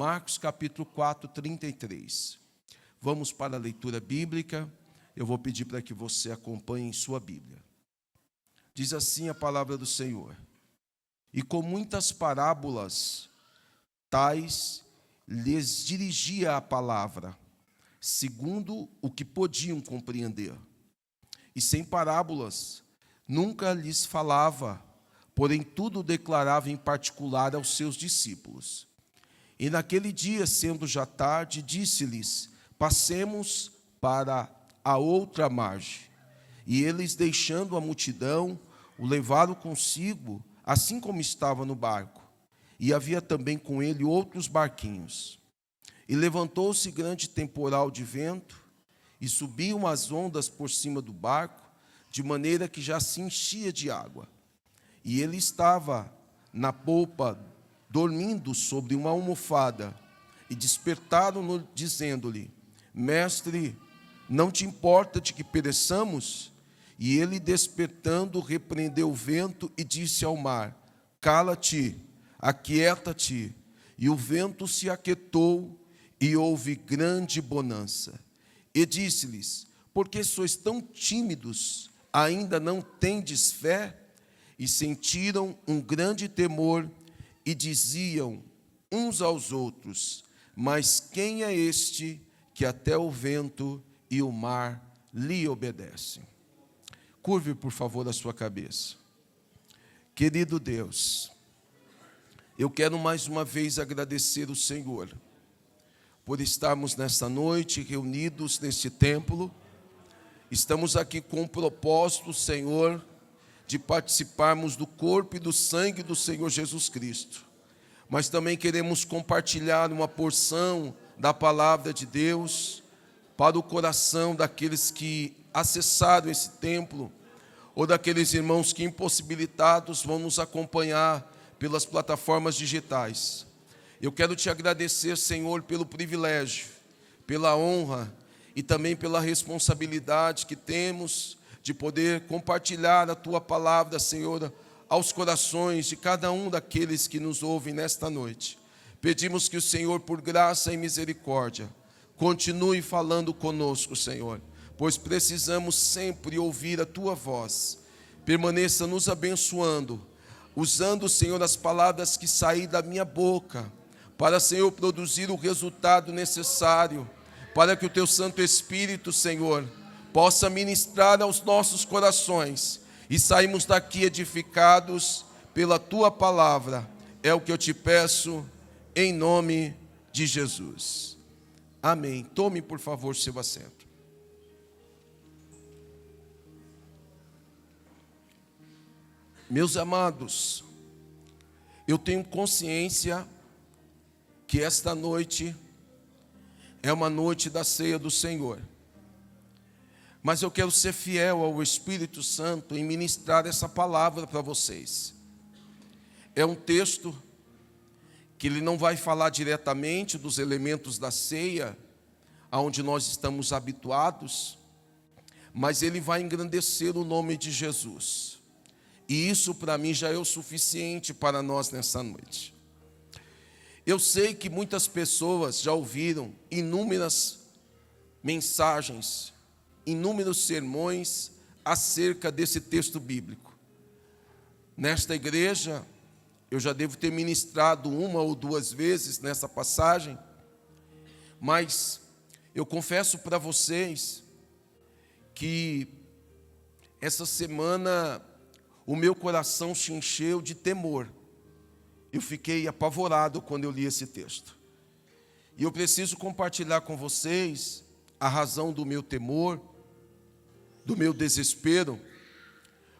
Marcos capítulo 4, 33. Vamos para a leitura bíblica. Eu vou pedir para que você acompanhe em sua Bíblia. Diz assim a palavra do Senhor: e com muitas parábolas tais lhes dirigia a palavra, segundo o que podiam compreender. E sem parábolas nunca lhes falava, porém tudo declarava em particular aos seus discípulos. E naquele dia, sendo já tarde, disse-lhes: passemos para a outra margem. E eles, deixando a multidão, o levaram consigo, assim como estava no barco. E havia também com ele outros barquinhos. E levantou-se grande temporal de vento, e subiam as ondas por cima do barco, de maneira que já se enchia de água. E ele estava na polpa, dormindo sobre uma almofada, e despertaram-no, dizendo-lhe: Mestre, não te importa de que pereçamos? E ele, despertando, repreendeu o vento e disse ao mar: cala-te, aquieta-te. E o vento se aquietou, e houve grande bonança. E disse-lhes: por que sois tão tímidos? Ainda não tendes fé? E sentiram um grande temor, e diziam uns aos outros: mas quem é este que até o vento e o mar lhe obedecem? Curve, por favor, a sua cabeça. Querido Deus, eu quero mais uma vez agradecer o Senhor por estarmos nesta noite reunidos neste templo. Estamos aqui com o propósito, Senhor, de participarmos do corpo e do sangue do Senhor Jesus Cristo. Mas também queremos compartilhar uma porção da palavra de Deus para o coração daqueles que acessaram esse templo, ou daqueles irmãos que, impossibilitados, vão nos acompanhar pelas plataformas digitais. Eu quero te agradecer, Senhor, pelo privilégio, pela honra e também pela responsabilidade que temos de poder compartilhar a Tua palavra, Senhor, aos corações de cada um daqueles que nos ouvem nesta noite. Pedimos que o Senhor, por graça e misericórdia, continue falando conosco, Senhor, pois precisamos sempre ouvir a Tua voz. Permaneça nos abençoando, usando, Senhor, as palavras que saem da minha boca, para, Senhor, produzir o resultado necessário, para que o Teu Santo Espírito, Senhor, possa ministrar aos nossos corações e sairmos daqui edificados pela Tua palavra. É o que eu te peço, em nome de Jesus. Amém. Tome, por favor, seu assento. Meus amados, eu tenho consciência que esta noite é uma noite da ceia do Senhor. Mas eu quero ser fiel ao Espírito Santo em ministrar essa palavra para vocês. É um texto que ele não vai falar diretamente dos elementos da ceia, aonde nós estamos habituados, mas ele vai engrandecer o nome de Jesus. E isso para mim já é o suficiente para nós nessa noite. Eu sei que muitas pessoas já ouviram inúmeras mensagens, inúmeros sermões acerca desse texto bíblico. Nesta igreja, eu já devo ter ministrado uma ou duas vezes nessa passagem, mas eu confesso para vocês que essa semana o meu coração se encheu de temor. Eu fiquei apavorado quando eu li esse texto. E eu preciso compartilhar com vocês a razão do meu temor, do meu desespero,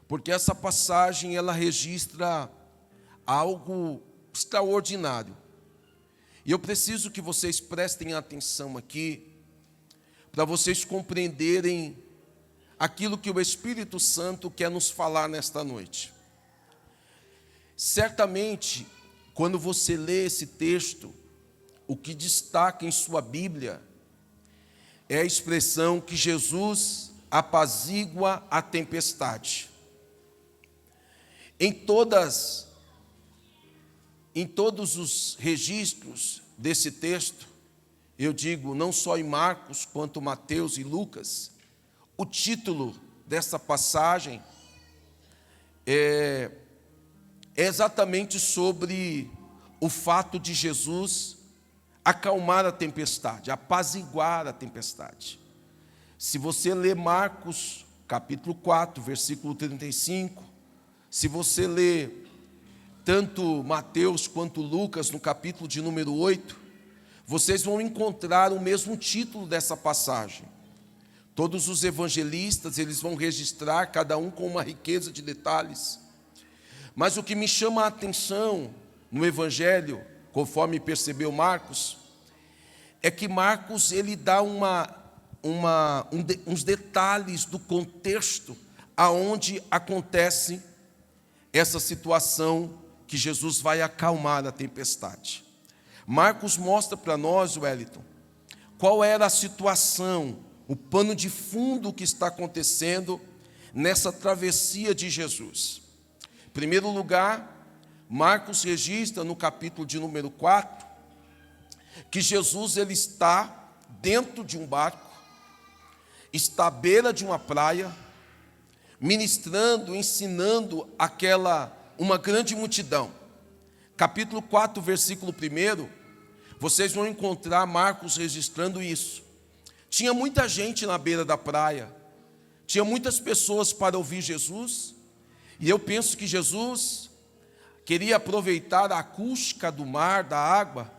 porque essa passagem ela registra algo extraordinário. E eu preciso que vocês prestem atenção aqui, para vocês compreenderem aquilo que o Espírito Santo quer nos falar nesta noite. Certamente, quando você lê esse texto, o que destaca em sua Bíblia é a expressão que Jesus apazigua a tempestade. Em todos os registros desse texto, eu digo, não só em Marcos, quanto Mateus e Lucas, o título dessa passagem é exatamente sobre o fato de Jesus acalmar a tempestade, apaziguar a tempestade. Se você ler Marcos, capítulo 4, versículo 35, se você ler tanto Mateus quanto Lucas, no capítulo de número 8, vocês vão encontrar o mesmo título dessa passagem. Todos os evangelistas, eles vão registrar, cada um com uma riqueza de detalhes. Mas o que me chama a atenção no evangelho, conforme percebeu Marcos, é que Marcos ele dá uns detalhes do contexto aonde acontece essa situação que Jesus vai acalmar a tempestade. Marcos mostra para nós, Wellington, qual era a situação, o pano de fundo que está acontecendo nessa travessia de Jesus. Em primeiro lugar, Marcos registra no capítulo de número 4, que Jesus ele está dentro de um barco, está à beira de uma praia, ministrando, ensinando uma grande multidão. Capítulo 4, versículo 1, vocês vão encontrar Marcos registrando isso. Tinha muita gente na beira da praia, tinha muitas pessoas para ouvir Jesus, e eu penso que Jesus queria aproveitar a acústica do mar, da água,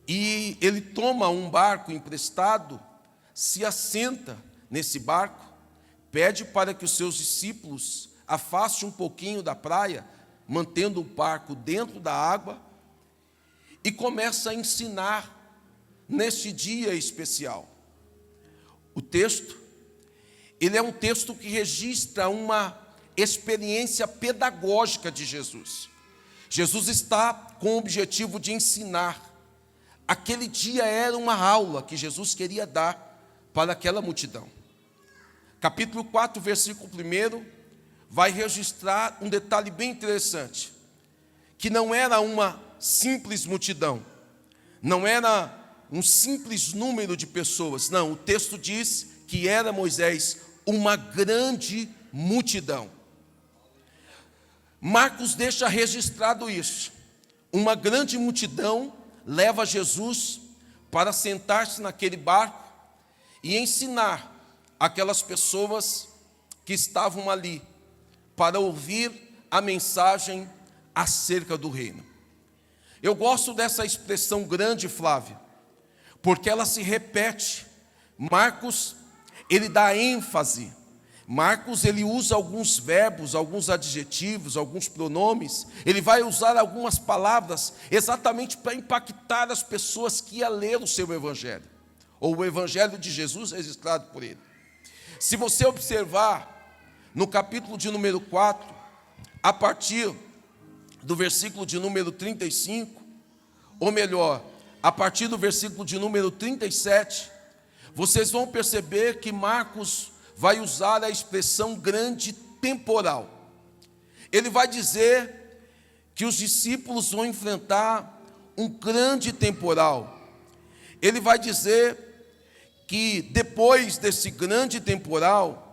e ele toma um barco emprestado, se assenta nesse barco, pede para que os seus discípulos afastem um pouquinho da praia, mantendo o barco dentro da água, e começa a ensinar neste dia especial. O texto, ele é um texto que registra uma experiência pedagógica de Jesus. Jesus está com o objetivo de ensinar. Aquele dia era uma aula que Jesus queria dar para aquela multidão. Capítulo 4, versículo 1, vai registrar um detalhe bem interessante, que não era uma simples multidão, não era um simples número de pessoas, não, o texto diz que era, Moisés, uma grande multidão. Marcos deixa registrado isso, uma grande multidão leva Jesus para sentar-se naquele barco e ensinar aquelas pessoas que estavam ali, para ouvir a mensagem acerca do reino. Eu gosto dessa expressão grande, Flávio, porque ela se repete. Marcos, ele dá ênfase. Marcos, ele usa alguns verbos, alguns adjetivos, alguns pronomes. Ele vai usar algumas palavras exatamente para impactar as pessoas que iam ler o seu evangelho, ou o evangelho de Jesus registrado por ele. Se você observar no capítulo de número 4, a partir do versículo de número 35, ou melhor, a partir do versículo de número 37, vocês vão perceber que Marcos vai usar a expressão grande temporal. Ele vai dizer que os discípulos vão enfrentar um grande temporal. Ele vai dizer que depois desse grande temporal,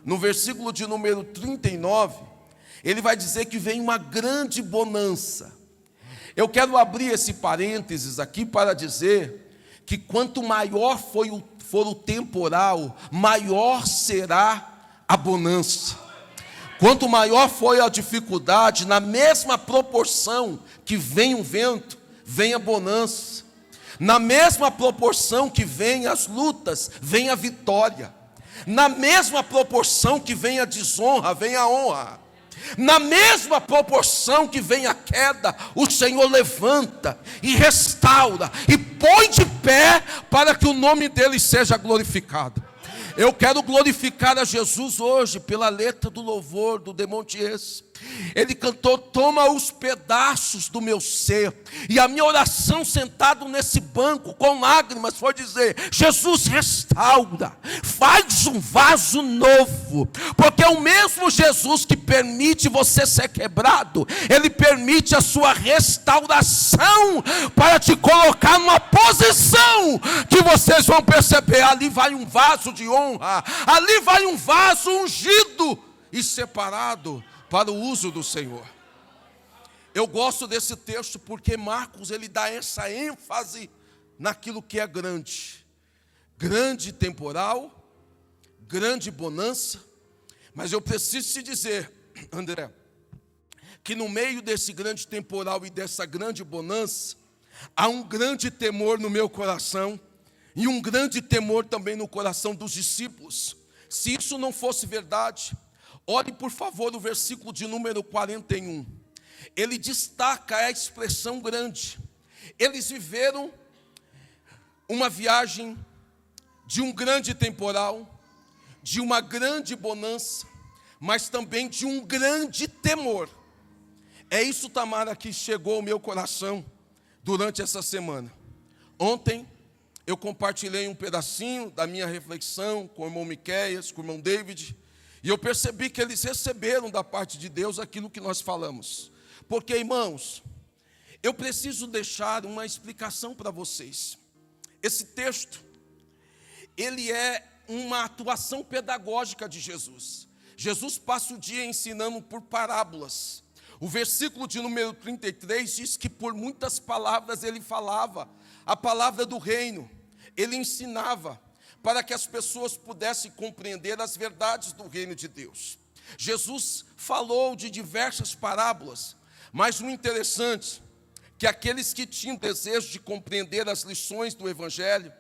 no versículo de número 39, ele vai dizer que vem uma grande bonança. Eu quero abrir esse parênteses aqui para dizer que quanto maior for o temporal, maior será a bonança. Quanto maior for a dificuldade, na mesma proporção que vem o vento, vem a bonança. Na mesma proporção que vem as lutas, vem a vitória. Na mesma proporção que vem a desonra, vem a honra. Na mesma proporção que vem a queda, o Senhor levanta e restaura e põe de pé para que o nome dele seja glorificado. Eu quero glorificar a Jesus hoje pela letra do louvor do Demontiers. Ele cantou: toma os pedaços do meu ser. E a minha oração sentado nesse banco com lágrimas foi dizer: Jesus, restaura, faz um vaso novo. Porque é o mesmo Jesus que permite você ser quebrado, Ele permite a sua restauração para te colocar numa posição que vocês vão perceber: ali vai um vaso de honra, ali vai um vaso ungido e separado para o uso do Senhor. Eu gosto desse texto porque Marcos, ele dá essa ênfase naquilo que é grande. Grande temporal, grande bonança. Mas eu preciso te dizer, André, que no meio desse grande temporal e dessa grande bonança, há um grande temor no meu coração e um grande temor também no coração dos discípulos. Se isso não fosse verdade, olhe por favor o versículo de número 41. Ele destaca a expressão grande. Eles viveram uma viagem de um grande temporal, de uma grande bonança, mas também de um grande temor. É isso, Tamara, que chegou ao meu coração durante essa semana. Ontem eu compartilhei um pedacinho da minha reflexão com o irmão Miqueias, com o irmão David, e eu percebi que eles receberam da parte de Deus aquilo que nós falamos. Porque, irmãos, eu preciso deixar uma explicação para vocês. Esse texto, ele é uma atuação pedagógica de Jesus. Jesus passa o dia ensinando por parábolas. O versículo de número 33 diz que por muitas palavras ele falava a palavra do reino. Ele ensinava para que as pessoas pudessem compreender as verdades do reino de Deus. Jesus falou de diversas parábolas, mas o interessante é que aqueles que tinham desejo de compreender as lições do Evangelho,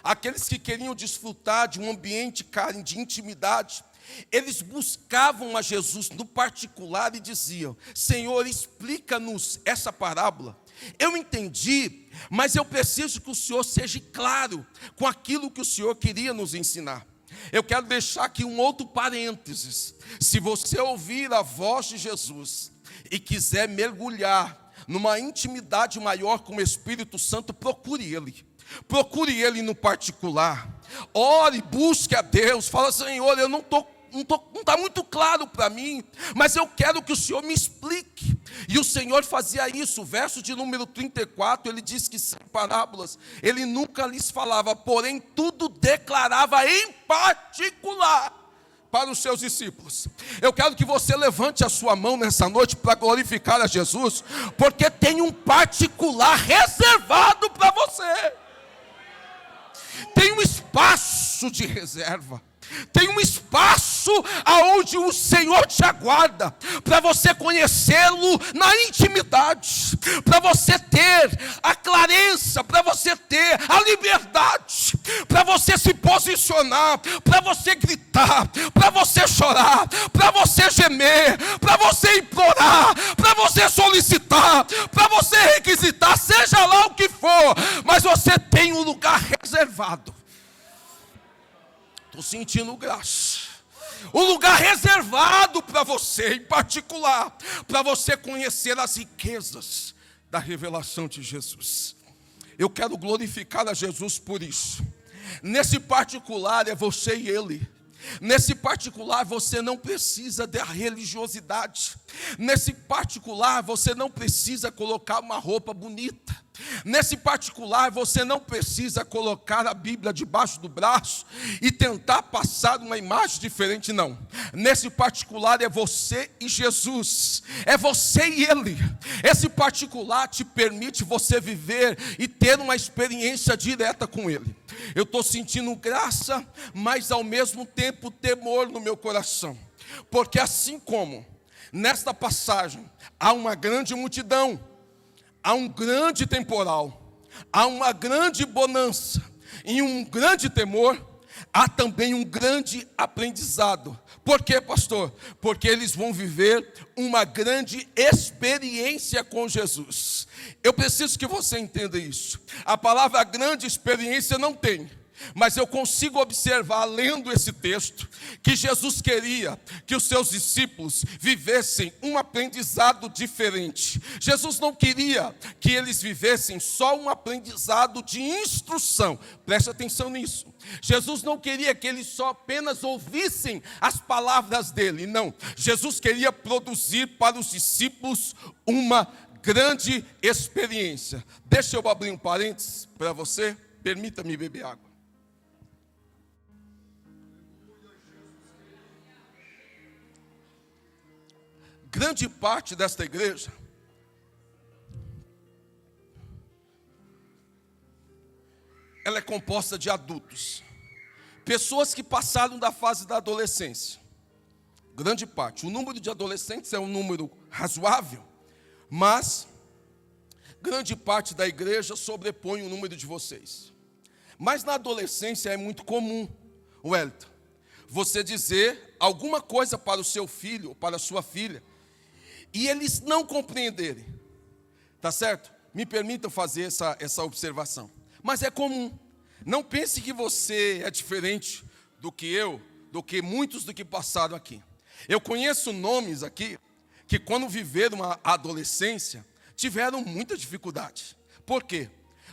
aqueles que queriam desfrutar de um ambiente de intimidade, eles buscavam a Jesus no particular e diziam: Senhor, explica-nos essa parábola. Eu entendi, mas eu preciso que o Senhor seja claro com aquilo que o Senhor queria nos ensinar. Eu quero deixar aqui um outro parênteses. Se você ouvir a voz de Jesus e quiser mergulhar numa intimidade maior com o Espírito Santo, procure Ele no particular. Ore, busque a Deus. Fala: Senhor, eu não está muito claro para mim, mas eu quero que o Senhor me explique. E o Senhor fazia isso. O verso de número 34, ele diz que sem parábolas ele nunca lhes falava, porém tudo declarava em particular para os seus discípulos. Eu quero que você levante a sua mão nessa noite para glorificar a Jesus, porque tem um particular reservado para você. Tem um espaço de reserva. Tem um espaço aonde o Senhor te aguarda, para você conhecê-lo na intimidade, para você ter a clareza, para você ter a liberdade, para você se posicionar, para você gritar, para você chorar, para você gemer, para você implorar, para você solicitar, para você requisitar, seja lá o que for, mas você tem um lugar reservado. Estou sentindo graça. Um lugar reservado para você, em particular, para você conhecer as riquezas da revelação de Jesus. Eu quero glorificar a Jesus por isso. Nesse particular é você e Ele. Nesse particular você não precisa da religiosidade. Nesse particular você não precisa colocar uma roupa bonita. Nesse particular você não precisa colocar a Bíblia debaixo do braço e tentar passar uma imagem diferente, não. Nesse particular é você e Jesus, é você e Ele. Esse particular te permite você viver e ter uma experiência direta com Ele. Eu estou sentindo graça, mas ao mesmo tempo temor no meu coração, porque assim como nesta passagem há uma grande multidão, há um grande temporal, há uma grande bonança e um grande temor, há também um grande aprendizado. Por quê, pastor? Porque eles vão viver uma grande experiência com Jesus. Eu preciso que você entenda isso. A palavra grande experiência não tem. Mas eu consigo observar, lendo esse texto, que Jesus queria que os seus discípulos vivessem um aprendizado diferente. Jesus não queria que eles vivessem só um aprendizado de instrução. Preste atenção nisso. Jesus não queria que eles só apenas ouvissem as palavras dele. Não. Jesus queria produzir para os discípulos uma grande experiência. Deixa eu abrir um parênteses para você. Permita-me beber água. Grande parte desta igreja ela é composta de adultos, pessoas que passaram da fase da adolescência. Grande parte. O número de adolescentes é um número razoável, mas grande parte da igreja sobrepõe o número de vocês. Mas na adolescência é muito comum, Wellington, você dizer alguma coisa para o seu filho ou para a sua filha e eles não compreenderem, tá certo? Me permitam fazer essa observação. Mas é comum. Não pense que você é diferente do que eu, do que muitos do que passaram aqui. Eu conheço nomes aqui que quando viveram a adolescência tiveram muita dificuldade. Por quê?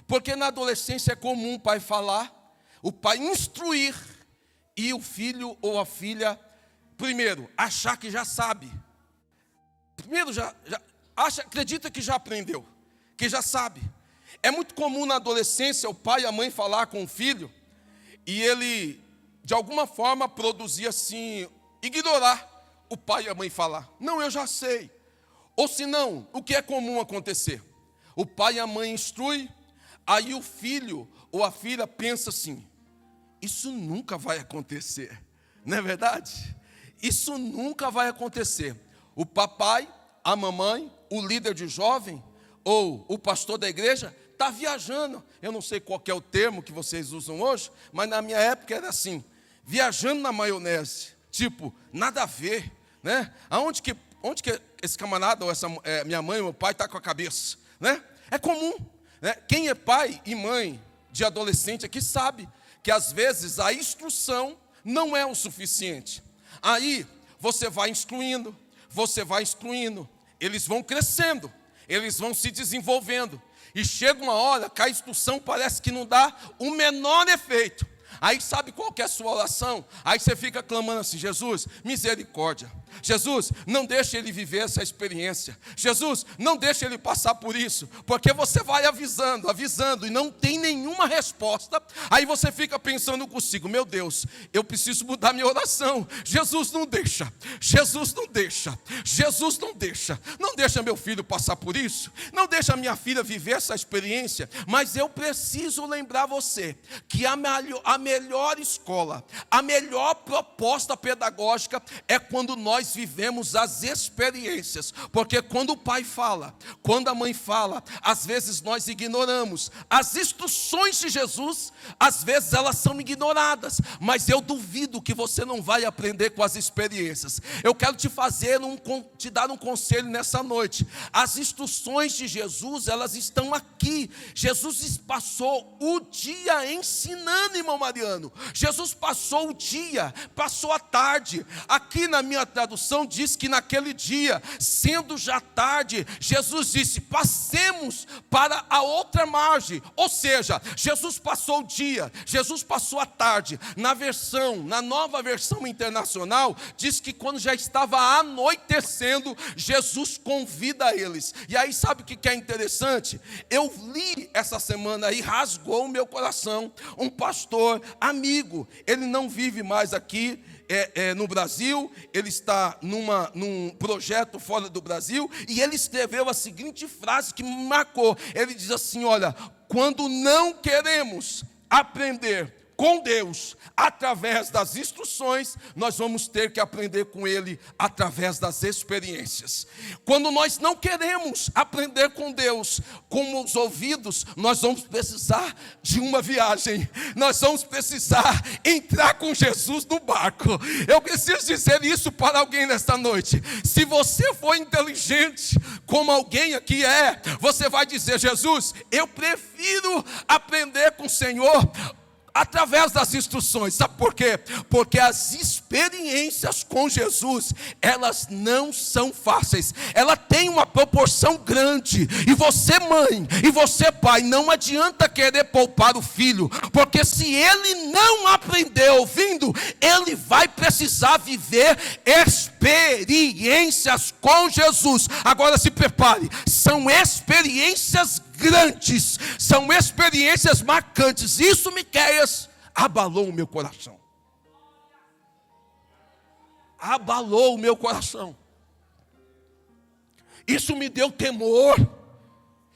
Porque na adolescência é comum o pai falar, o pai instruir e o filho ou a filha, primeiro, achar que já sabe. Primeiro, acredita que já aprendeu, que já sabe. É muito comum na adolescência o pai e a mãe falar com o filho e ele, de alguma forma, produzir assim, ignorar o pai e a mãe falar. Não, eu já sei. Ou se não, o que é comum acontecer? O pai e a mãe instruem, aí o filho ou a filha pensa assim, isso nunca vai acontecer. Não é verdade? Isso nunca vai acontecer. O papai, a mamãe, o líder de jovem ou o pastor da igreja está viajando. Eu não sei qual é o termo que vocês usam hoje, mas na minha época era assim, viajando na maionese. Tipo, nada a ver, né? Onde que esse camarada ou essa minha mãe ou meu pai está com a cabeça, né? É comum, né? Quem é pai e mãe de adolescente aqui sabe que às vezes a instrução não é o suficiente. Aí você vai instruindo, eles vão crescendo, eles vão se desenvolvendo. E chega uma hora que a instrução parece que não dá o menor efeito. Aí sabe qual que é a sua oração? Aí você fica clamando assim, Jesus, misericórdia. Jesus, não deixe ele viver essa experiência. Jesus, não deixe ele passar por isso. Porque você vai avisando e não tem nenhuma resposta. Aí você fica pensando consigo, meu Deus, eu preciso mudar minha oração. Jesus não deixa, Jesus não deixa, Jesus não deixa. Não deixa meu filho passar por isso. Não deixa minha filha viver essa experiência. Mas eu preciso lembrar você que a melhor escola, a melhor proposta pedagógica é quando nós vivemos as experiências, porque quando o pai fala, quando a mãe fala, às vezes nós ignoramos as instruções de Jesus, às vezes elas são ignoradas, mas eu duvido que você não vai aprender com as experiências. Eu quero te dar um conselho nessa noite. As instruções de Jesus, elas estão aqui. Jesus passou o dia ensinando, irmão Mariano. Jesus passou o dia, passou a tarde. Aqui na minha tradução diz que naquele dia, sendo já tarde, Jesus disse, passemos para a outra margem. Ou seja, Jesus passou o dia, Jesus passou a tarde. Na nova versão internacional, diz que quando já estava anoitecendo, Jesus convida eles. E aí sabe o que é interessante? Eu li essa semana e rasgou o meu coração. Um pastor amigo, ele não vive mais aqui no Brasil, ele está num projeto fora do Brasil, e ele escreveu a seguinte frase que me marcou. Ele diz assim, olha, quando não queremos aprender com Deus através das instruções, nós vamos ter que aprender com Ele através das experiências. Quando nós não queremos aprender com Deus com os ouvidos, nós vamos precisar de uma viagem. Nós vamos precisar entrar com Jesus no barco. Eu preciso dizer isso para alguém nesta noite. Se você for inteligente, como alguém aqui você vai dizer, Jesus, eu prefiro aprender com o Senhor através das instruções. Sabe por quê? Porque as experiências com Jesus, elas não são fáceis. Ela tem uma proporção grande. E você, mãe, e você, pai, não adianta querer poupar o filho, porque se ele não aprender ouvindo, ele vai precisar viver experiências com Jesus. Agora se prepare, são experiências grandes, são experiências marcantes. Isso, Miqueias, abalou o meu coração. Abalou o meu coração. Isso me deu temor.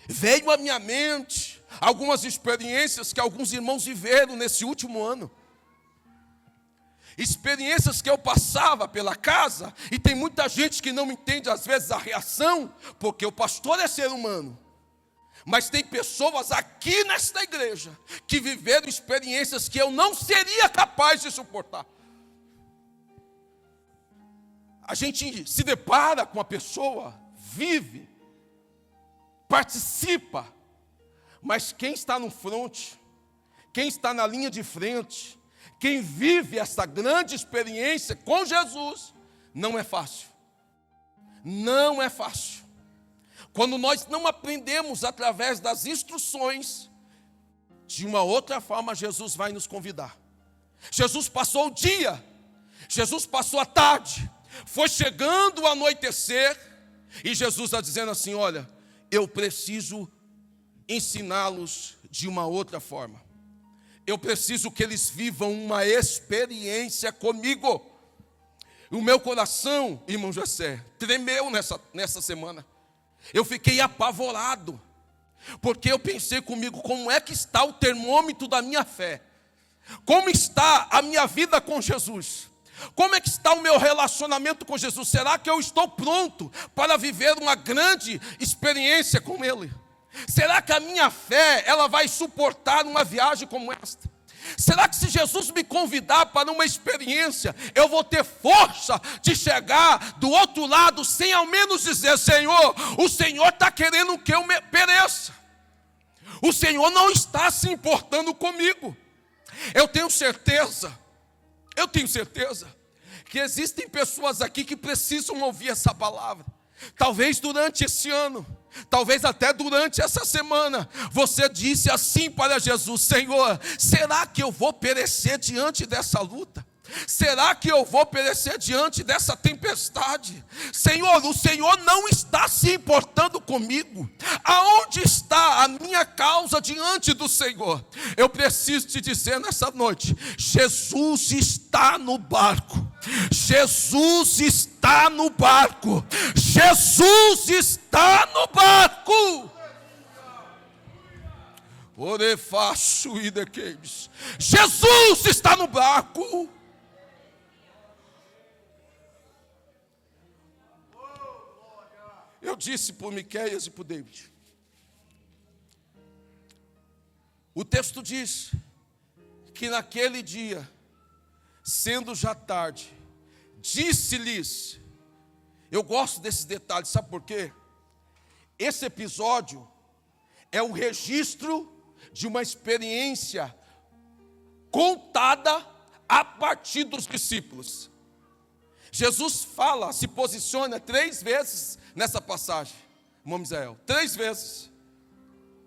Veio à minha mente algumas experiências que alguns irmãos viveram nesse último ano. Experiências que eu passava pela casa, e tem muita gente que não entende às vezes a reação, porque o pastor é ser humano. Mas tem pessoas aqui nesta igreja que viveram experiências que eu não seria capaz de suportar. A gente se depara com a pessoa, vive, participa, mas quem está no fronte, quem está na linha de frente, quem vive essa grande experiência com Jesus, não é fácil. Não é fácil. Quando nós não aprendemos através das instruções, de uma outra forma Jesus vai nos convidar. Jesus passou o dia, Jesus passou a tarde, foi chegando o anoitecer, e Jesus está dizendo assim: olha, eu preciso ensiná-los de uma outra forma. Eu preciso que eles vivam uma experiência comigo. O meu coração, irmão José, tremeu nessa semana. Eu fiquei apavorado, porque eu pensei comigo: como é que está o termômetro da minha fé? Como está a minha vida com Jesus? Como é que está o meu relacionamento com Jesus? Será que eu estou pronto para viver uma grande experiência com Ele? Será que a minha fé, ela vai suportar uma viagem como esta? Será que se Jesus me convidar para uma experiência, eu vou ter força de chegar do outro lado sem ao menos dizer: Senhor, o Senhor está querendo que eu pereça. O Senhor não está se importando comigo. Eu tenho certeza que existem pessoas aqui que precisam ouvir essa palavra. Talvez durante esse ano, talvez até durante essa semana, você disse assim para Jesus: Senhor, será que eu vou perecer diante dessa luta? Será que eu vou perecer diante dessa tempestade? Senhor, o Senhor não está se importando comigo. Aonde está a minha causa diante do Senhor? Eu preciso te dizer nessa noite: Jesus está no barco. Jesus está no barco. Jesus está no barco. Jesus está no barco. Eu disse para o Miqueias e para o David. O texto diz que naquele dia, sendo já tarde, disse-lhes. Eu gosto desses detalhes, sabe por quê? Esse episódio é o registro de uma experiência contada a partir dos discípulos. Jesus fala, se posiciona 3 vezes nessa passagem, irmão Misael, 3 vezes,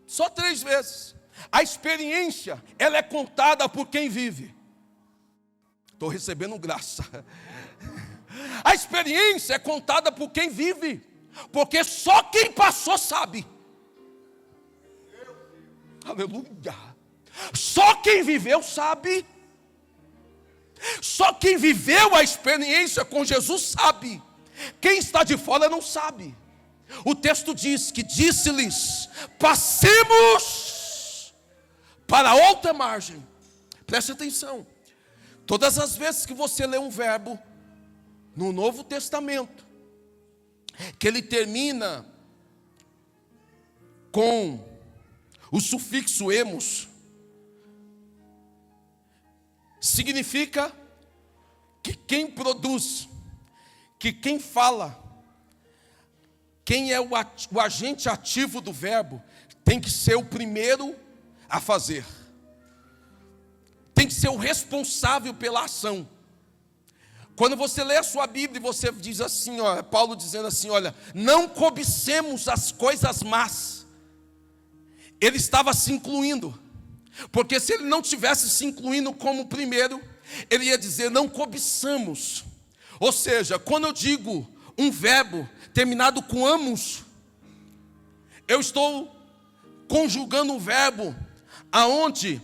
só 3 vezes. A experiência, ela é contada por quem vive. Estou recebendo graça. A experiência é contada por quem vive, porque só quem passou sabe. Aleluia. Só quem viveu sabe. Só quem viveu a experiência com Jesus sabe. Quem está de fora não sabe. O texto diz que disse-lhes: passemos para outra margem. Preste atenção. Todas as vezes que você lê um verbo no Novo Testamento, que ele termina com o sufixo emos, significa que quem produz, que quem fala, quem é o agente ativo do verbo, tem que ser o primeiro a fazer. ser o responsável pela ação. Quando você lê a sua Bíblia e você diz assim, ó, Paulo dizendo assim, olha, não cobicemos as coisas más. Ele estava se incluindo, porque se ele não tivesse se incluindo como primeiro, ele ia dizer, não cobiçamos. Ou seja, quando eu digo um verbo terminado com amos, eu estou conjugando um verbo aonde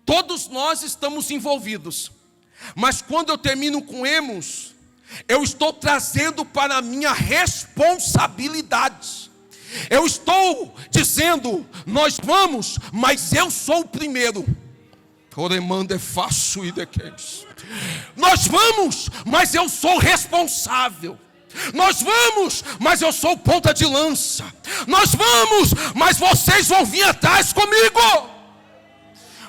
todos nós estamos envolvidos. Mas quando eu termino com emos, eu estou trazendo para a minha responsabilidade. Eu estou dizendo, nós vamos, mas eu sou o primeiro. Oremando é fácil e dequeis. Nós vamos, mas eu sou responsável. Nós vamos, mas eu sou ponta de lança. Nós vamos, mas vocês vão vir atrás comigo.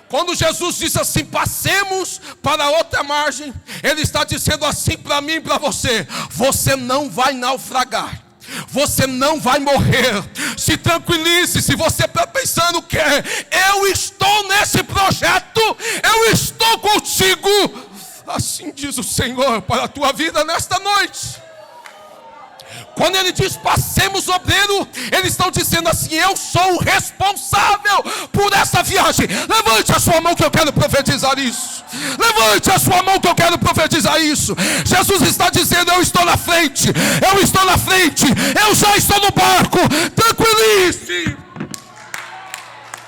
Quando Jesus diz assim, passemos para outra margem, Ele está dizendo assim para mim e para você, você não vai naufragar, você não vai morrer, se tranquilize. Se você está pensando que eu estou nesse projeto, eu estou contigo, assim diz o Senhor para a tua vida nesta noite. Quando ele diz passemos obreiro, eles estão dizendo assim, eu sou o responsável por essa viagem. Levante a sua mão que eu quero profetizar isso. Levante a sua mão que eu quero profetizar isso. Jesus está dizendo, eu estou na frente, eu estou na frente, eu já estou no barco. Tranquilize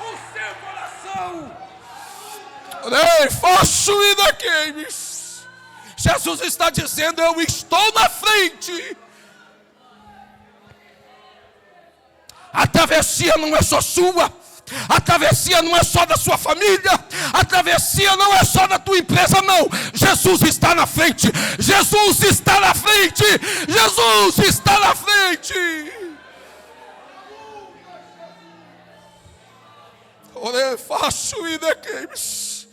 o seu coração. Ei, faço e daqueles. Jesus está dizendo, eu estou na frente. A travessia não é só sua, a travessia não é só da sua família, a travessia não é só da tua empresa, não. Jesus está na frente, Jesus está na frente, Jesus está na frente. Ore faço e dequemes.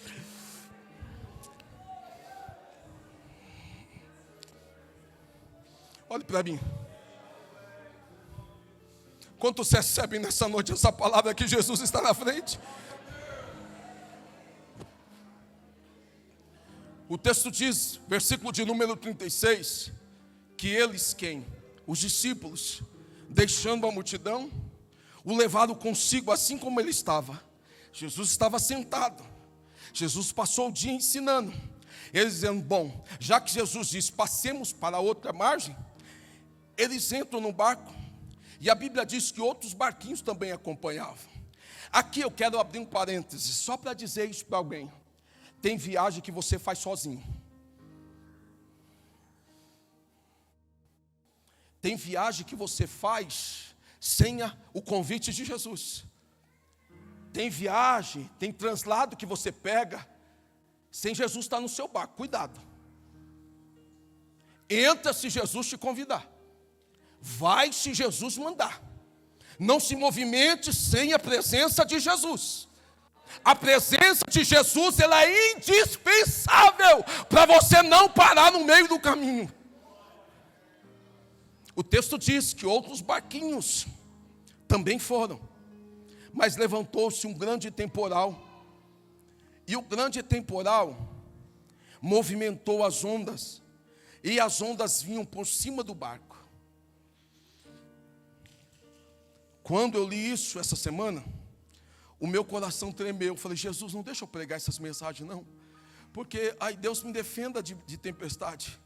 Olhe para mim. Quantos recebem nessa noite essa palavra que Jesus está na frente? O texto diz, versículo de número 36, que eles quem? Os discípulos, deixando a multidão, o levaram consigo assim como ele estava. Jesus estava sentado, Jesus passou o dia ensinando. Eles dizendo, bom, já que Jesus diz, passemos para a outra margem, eles entram no barco. E a Bíblia diz que outros barquinhos também acompanhavam. Aqui eu quero abrir um parênteses, só para dizer isso para alguém. Tem viagem que você faz sozinho. Tem viagem que você faz sem o convite de Jesus. Tem viagem, tem translado que você pega sem Jesus estar no seu barco. Cuidado. Entra se Jesus te convidar. Vai se Jesus mandar. Não se movimente sem a presença de Jesus. A presença de Jesus, ela é indispensável para você não parar no meio do caminho. O texto diz que outros barquinhos também foram, mas levantou-se um grande temporal. E o grande temporal movimentou as ondas, e as ondas vinham por cima do barco. Quando eu li isso essa semana, o meu coração tremeu. Eu falei, Jesus, não deixa eu pregar essas mensagens não, porque, ai, Deus me defenda de tempestade.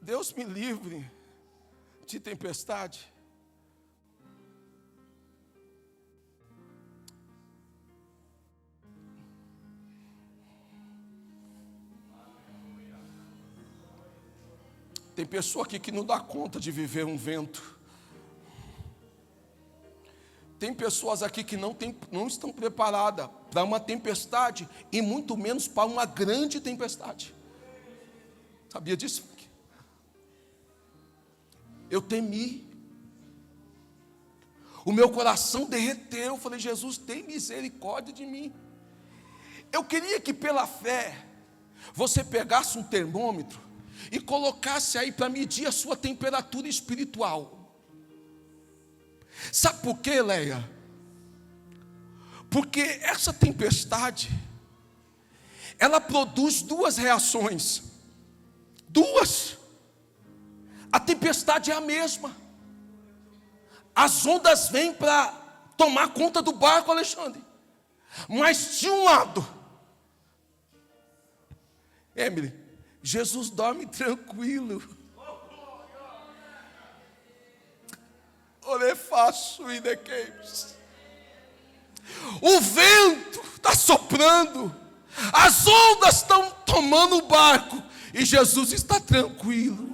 Deus me livre de tempestade. Tem pessoa aqui que não dá conta de viver um vento. Tem pessoas aqui que não estão preparadas para uma tempestade e muito menos para uma grande tempestade. Sabia disso? Eu temi. O meu coração derreteu. Eu falei, Jesus, tem misericórdia de mim. Eu queria que pela fé você pegasse um termômetro e colocasse aí para medir a sua temperatura espiritual. Sabe por quê, Leia? Porque essa tempestade, ela produz duas reações. Duas. A tempestade é a mesma. As ondas vêm para tomar conta do barco, Alexandre. Mas de um lado, Emily, Jesus dorme tranquilo. Orefaço e dequeimes. O vento está soprando, as ondas estão tomando o barco, e Jesus está tranquilo.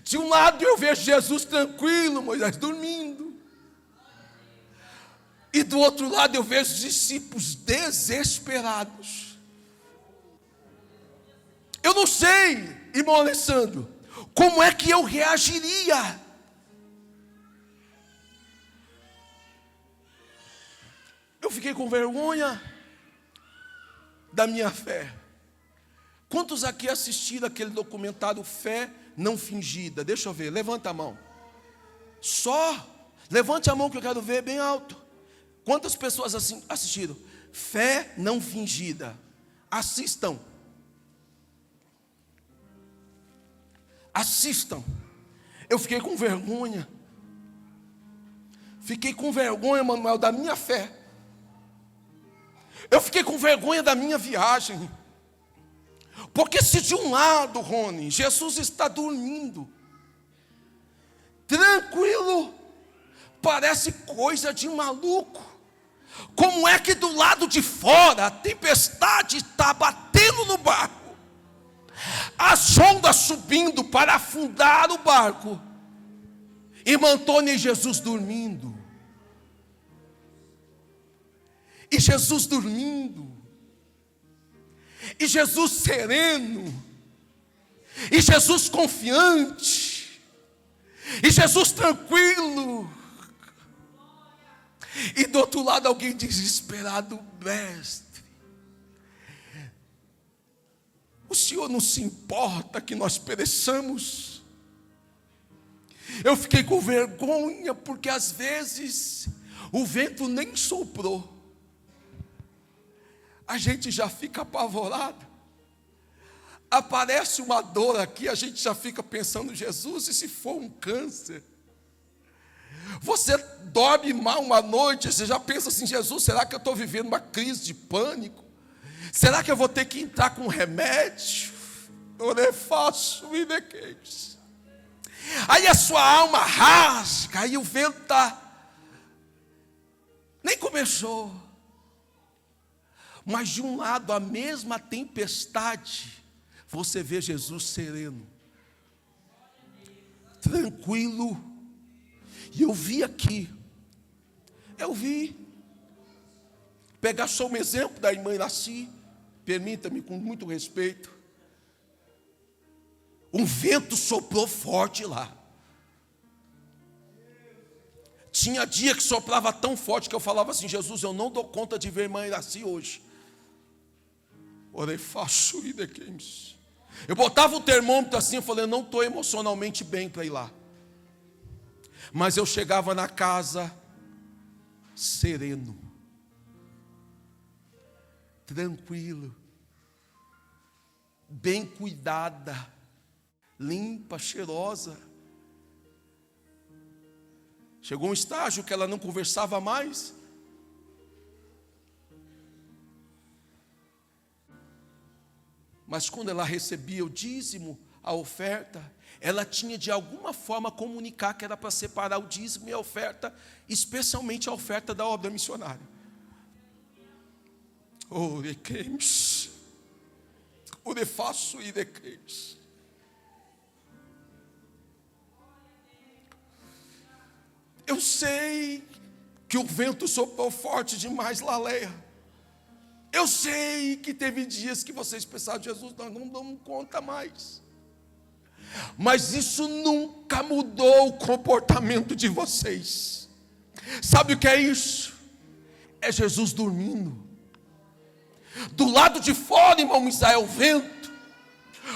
De um lado eu vejo Jesus tranquilo, Moisés dormindo. E do outro lado eu vejo os discípulos desesperados. Eu não sei, irmão Alessandro, como é que eu reagiria? Eu fiquei com vergonha da minha fé. Quantos aqui assistiram aquele documentário Fé Não Fingida? Deixa eu ver, levanta a mão. Só, levante a mão que eu quero ver bem alto. Quantas pessoas assistiram? Fé Não Fingida. Assistam. Assistam. Eu fiquei com vergonha. Fiquei com vergonha, Manuel, da minha fé. Eu fiquei com vergonha da minha viagem. Porque se de um lado, Rony, Jesus está dormindo, tranquilo, parece coisa de maluco. Como é que do lado de fora a tempestade está batendo no barco, as ondas subindo para afundar o barco, irmão Antônio e Jesus dormindo, e Jesus dormindo, e Jesus sereno, e Jesus confiante, e Jesus tranquilo, e do outro lado alguém desesperado: mestre, o Senhor não se importa que nós pereçamos? Eu fiquei com vergonha, porque às vezes o vento nem soprou, a gente já fica apavorado. Aparece uma dor aqui, a gente já fica pensando: Jesus, e se for um câncer? Você dorme mal uma noite, você já pensa assim: Jesus, será que eu estou vivendo uma crise de pânico? Será que eu vou ter que entrar com remédio? Orefaço e dequeimes. Aí a sua alma rasga, aí o vento nem começou. Mas de um lado, a mesma tempestade, você vê Jesus sereno, tranquilo. E eu vi aqui, pegar só um exemplo da irmã Iraci, permita-me com muito respeito. Um vento soprou forte lá. Tinha dia que soprava tão forte que eu falava assim: Jesus, eu não dou conta de ver a irmã Iraci hoje. Orefaço e dequeimes. Eu botava o termômetro assim, eu falei: eu não estou emocionalmente bem para ir lá. Mas eu chegava na casa sereno, tranquilo, bem cuidada, limpa, cheirosa. Chegou um estágio que ela não conversava mais. Mas quando ela recebia o dízimo, a oferta, ela tinha de alguma forma comunicar que era para separar o dízimo e a oferta, especialmente a oferta da obra missionária. Orequeimes, orefaço e dequeimes. Eu sei que o vento soprou forte demais, Laleia. Eu sei que teve dias que vocês pensaram: Jesus, nós não damos conta mais. Mas isso nunca mudou o comportamento de vocês. Sabe o que é isso? É Jesus dormindo. Do lado de fora, irmão Misael, vento.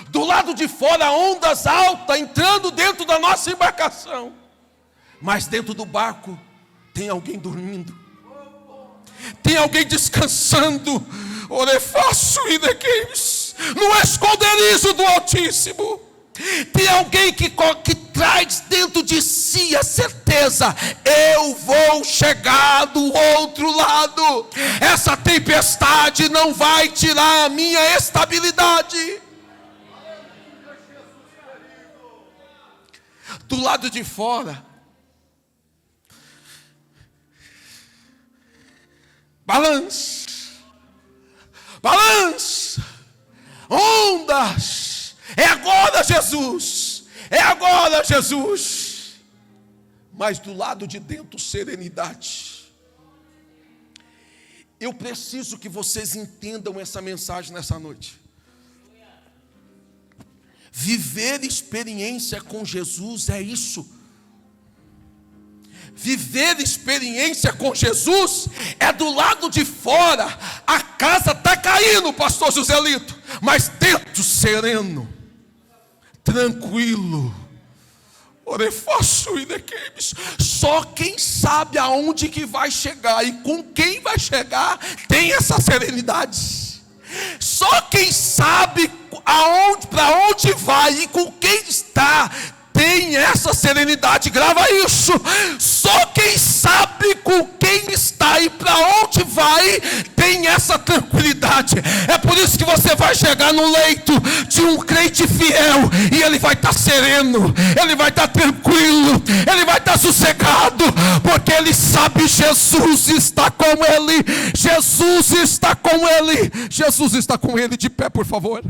Do lado de fora, ondas altas entrando dentro da nossa embarcação. Mas dentro do barco, Tem alguém dormindo. Tem alguém descansando. Orefaço e dequeis, no esconderijo do Altíssimo. Tem alguém que traz dentro de si a certeza: eu vou chegar do outro lado. Essa tempestade não vai tirar a minha estabilidade. Do lado de fora, balanço, ondas. É agora, Jesus. É agora, Jesus. Mas do lado de dentro, serenidade. Eu preciso que vocês entendam essa mensagem nessa noite. Viver experiência com Jesus é isso. Viver experiência com Jesus é do lado de fora. A casa está caindo, pastor Joselito, mas dentro sereno, tranquilo. Orefaço e dequeis. Só quem sabe aonde que vai chegar e com quem vai chegar tem essa serenidade. Só quem sabe para onde vai e com quem está tem essa serenidade. Grava isso. Só quem sabe com quem está e para onde vai tem essa tranquilidade. É por isso que você vai chegar no leito de um crente fiel e ele vai estar sereno, ele vai estar tranquilo, ele vai estar sossegado, porque ele sabe: Jesus está com ele, Jesus está com ele, Jesus está com ele. De pé, por favor.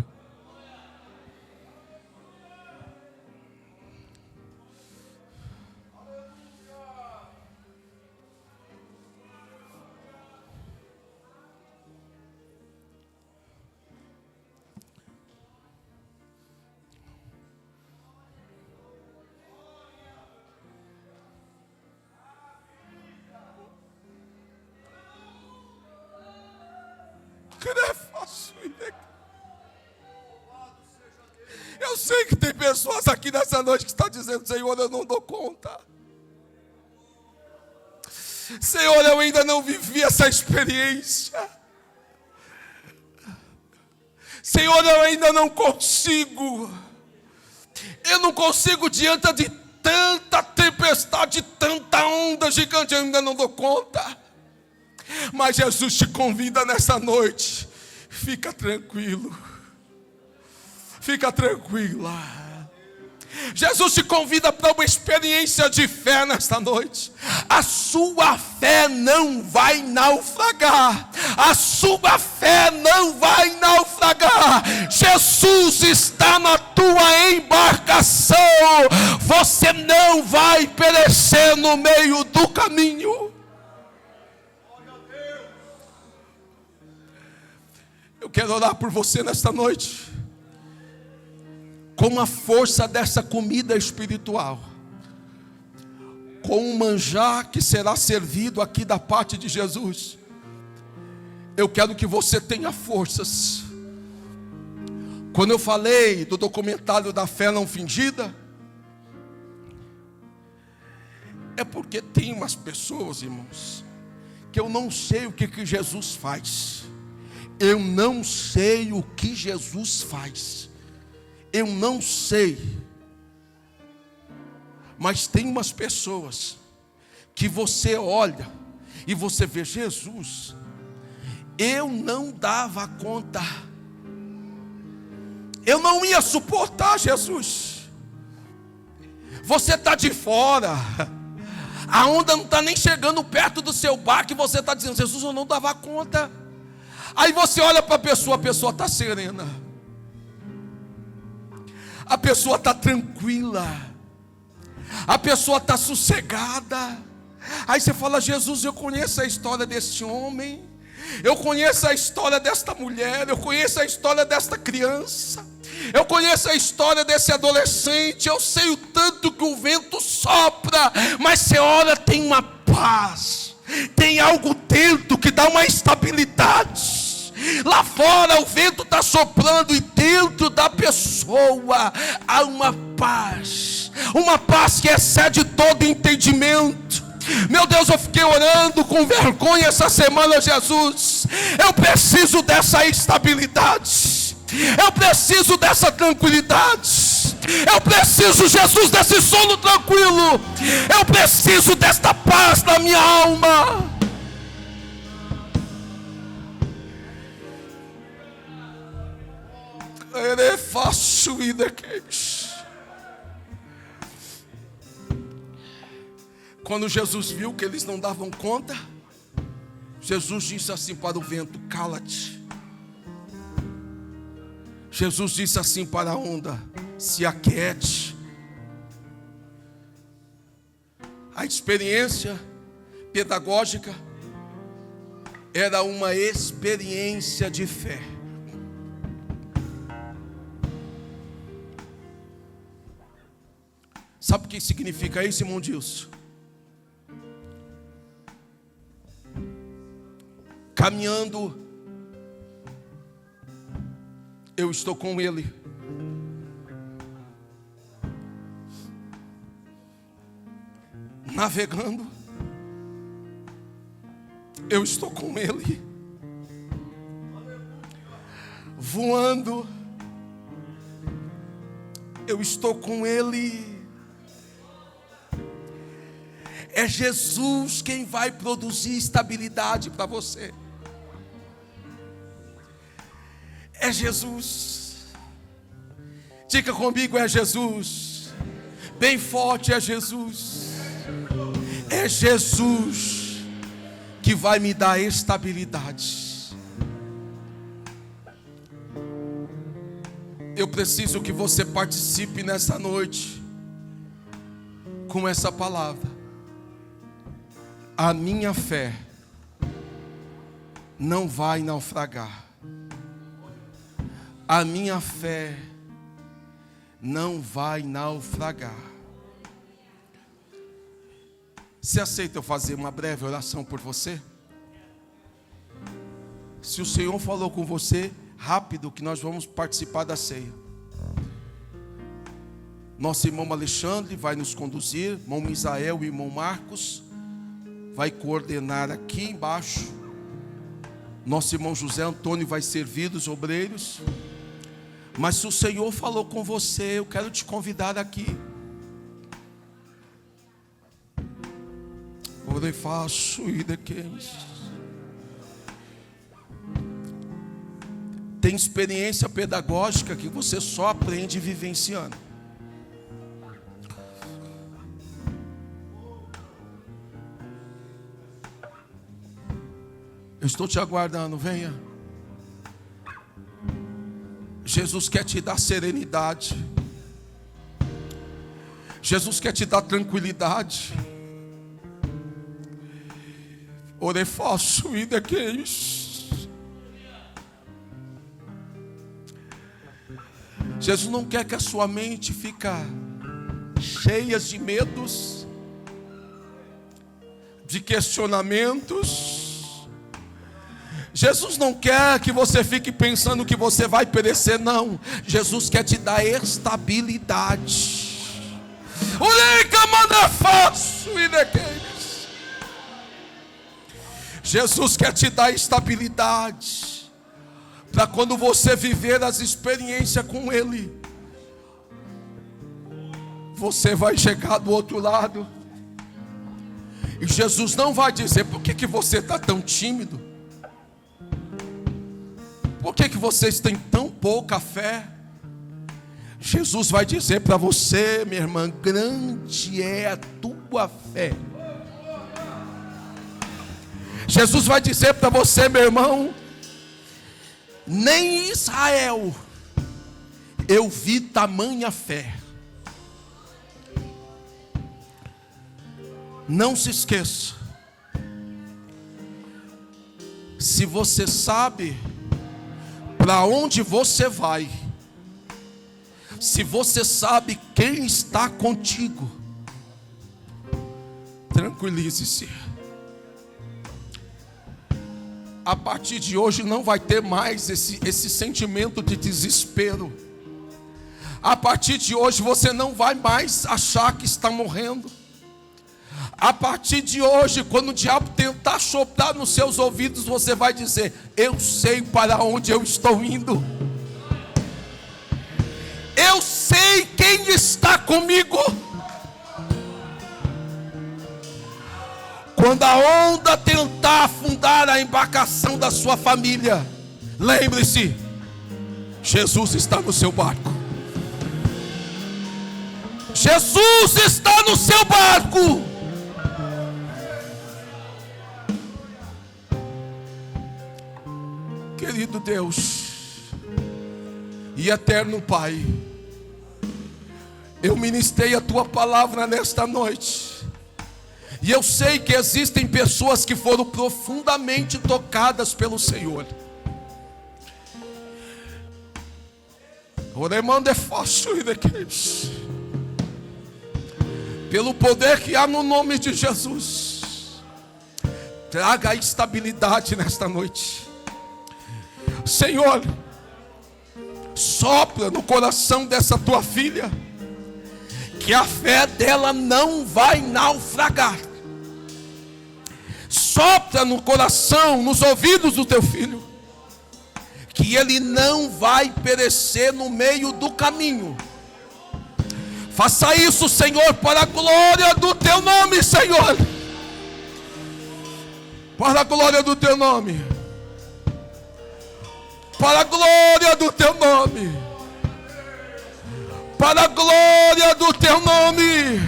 Eu sei que tem pessoas aqui nessa noite que estão dizendo: Senhor, eu não dou conta. Senhor, eu ainda não vivi essa experiência. Senhor, eu ainda não consigo. Eu não consigo diante de tanta tempestade, tanta onda gigante. Eu ainda não dou conta. Mas Jesus te convida nessa noite: fica tranquilo, fica tranquila. Jesus te convida para uma experiência de fé nesta noite. A sua fé não vai naufragar. A sua fé não vai naufragar. Jesus está na tua embarcação. Você não vai perecer no meio do caminho. Eu quero orar por você nesta noite, com a força dessa comida espiritual, com o manjar que será servido aqui da parte de Jesus. Eu quero que você tenha forças. Quando eu falei do documentário da fé não fingida, é porque tem umas pessoas, irmãos, que eu não sei o que Jesus faz. Eu não sei o que Jesus faz. Eu não sei. Mas tem umas pessoas que você olha e você vê: Jesus, eu não dava conta. Eu não ia suportar, Jesus. Você está de fora. A onda não está nem chegando perto do seu barco e você está dizendo: Jesus, eu não dava conta. Aí você olha para a pessoa está serena. A pessoa está tranquila. A pessoa está sossegada. Aí você fala: Jesus, eu conheço a história desse homem. Eu conheço a história desta mulher. Eu conheço a história desta criança. Eu conheço a história desse adolescente. Eu sei o tanto que o vento sopra. Mas você olha, tem uma paz. Tem algo dentro que dá uma estabilidade. Lá fora o vento está soprando e dentro da pessoa há uma paz que excede todo entendimento. Meu Deus, eu fiquei orando com vergonha essa semana, Jesus. Eu preciso dessa estabilidade. Eu preciso dessa tranquilidade. Eu preciso, Jesus, desse sono tranquilo. Eu preciso desta paz na minha alma. É fácil ir daqui. Quando Jesus viu que eles não davam conta, Jesus disse assim para o vento: cala-te. Jesus disse assim para a onda: se aquiete. A experiência pedagógica era uma experiência de fé. Sabe o que significa isso, irmão Dilson? Caminhando, eu estou com Ele. Navegando, eu estou com Ele. Voando, eu estou com Ele. É Jesus quem vai produzir estabilidade para você. É Jesus. Diga comigo: é Jesus. Bem forte: é Jesus. É Jesus que vai me dar estabilidade. Eu preciso que você participe nessa noite com essa palavra. A minha fé não vai naufragar. A minha fé não vai naufragar. Você aceita eu fazer uma breve oração por você? Se o Senhor falou com você, rápido, que nós vamos participar da ceia. Nosso irmão Alexandre vai nos conduzir, irmão Misael e irmão Marcos vai coordenar aqui embaixo. Nosso irmão José Antônio vai servir dos obreiros. Mas se o Senhor falou com você, eu quero te convidar aqui. Tem experiência pedagógica que você só aprende vivenciando. Eu estou te aguardando, venha. Jesus quer te dar serenidade. Jesus quer te dar tranquilidade. Orefaço e daqueles. Jesus não quer que a sua mente fique cheia de medos, de questionamentos. Jesus não quer que você fique pensando que você vai perecer, não. Jesus quer te dar estabilidade. Jesus quer te dar estabilidade, para quando você viver as experiências com Ele, você vai chegar do outro lado, e Jesus não vai dizer: por que você está tão tímido? Por que vocês têm tão pouca fé? Jesus vai dizer para você: minha irmã, grande é a tua fé. Jesus vai dizer para você, meu irmão: nem em Israel eu vi tamanha fé. Não se esqueça, se você sabe para onde você vai, se você sabe quem está contigo, tranquilize-se. A partir de hoje não vai ter mais esse sentimento de desespero. A partir de hoje você não vai mais achar que está morrendo. A partir de hoje, quando o diabo tentar soprar nos seus ouvidos, você vai dizer: eu sei para onde eu estou indo. Eu sei quem está comigo. Quando a onda tentar afundar a embarcação da sua família, lembre-se, Jesus está no seu barco. Jesus está no seu barco. Querido Deus e eterno Pai, eu ministrei a Tua palavra nesta noite, e eu sei que existem pessoas que foram profundamente tocadas pelo Senhor. Pelo poder que há no nome de Jesus, traga a estabilidade nesta noite. Senhor, sopra no coração dessa tua filha, que a fé dela não vai naufragar. Sopra no coração, nos ouvidos do teu filho, que ele não vai perecer no meio do caminho. Faça isso, Senhor, para a glória do teu nome, Senhor. Para a glória do teu nome. Para a glória do teu nome. Para a glória do teu nome.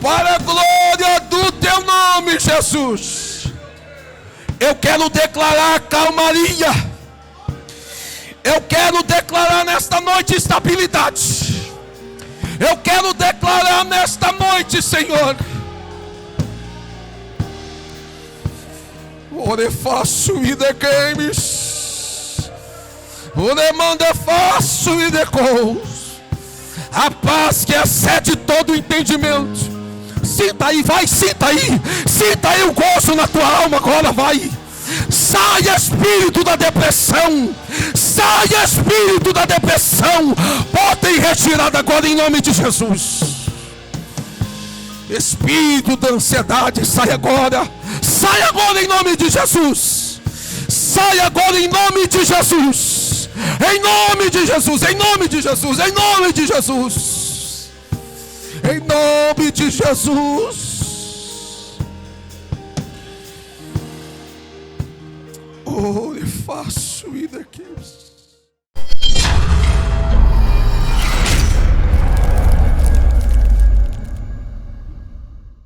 Para a glória do teu nome, Jesus. Eu quero declarar calmaria. Eu quero declarar nesta noite estabilidade. Eu quero declarar nesta noite, Senhor, ore faço e de games, ore manda faço e de cous, a paz que excede todo o entendimento. Sinta aí, vai, sinta aí o gozo na tua alma agora, vai. Sai espírito da depressão, sai espírito da depressão, bota em retirada agora em nome de Jesus. Espírito da ansiedade, sai agora em nome de Jesus. Sai agora em nome de Jesus. Em nome de Jesus, em nome de Jesus, em nome de Jesus. Em nome de Jesus. Ore faço e daqui.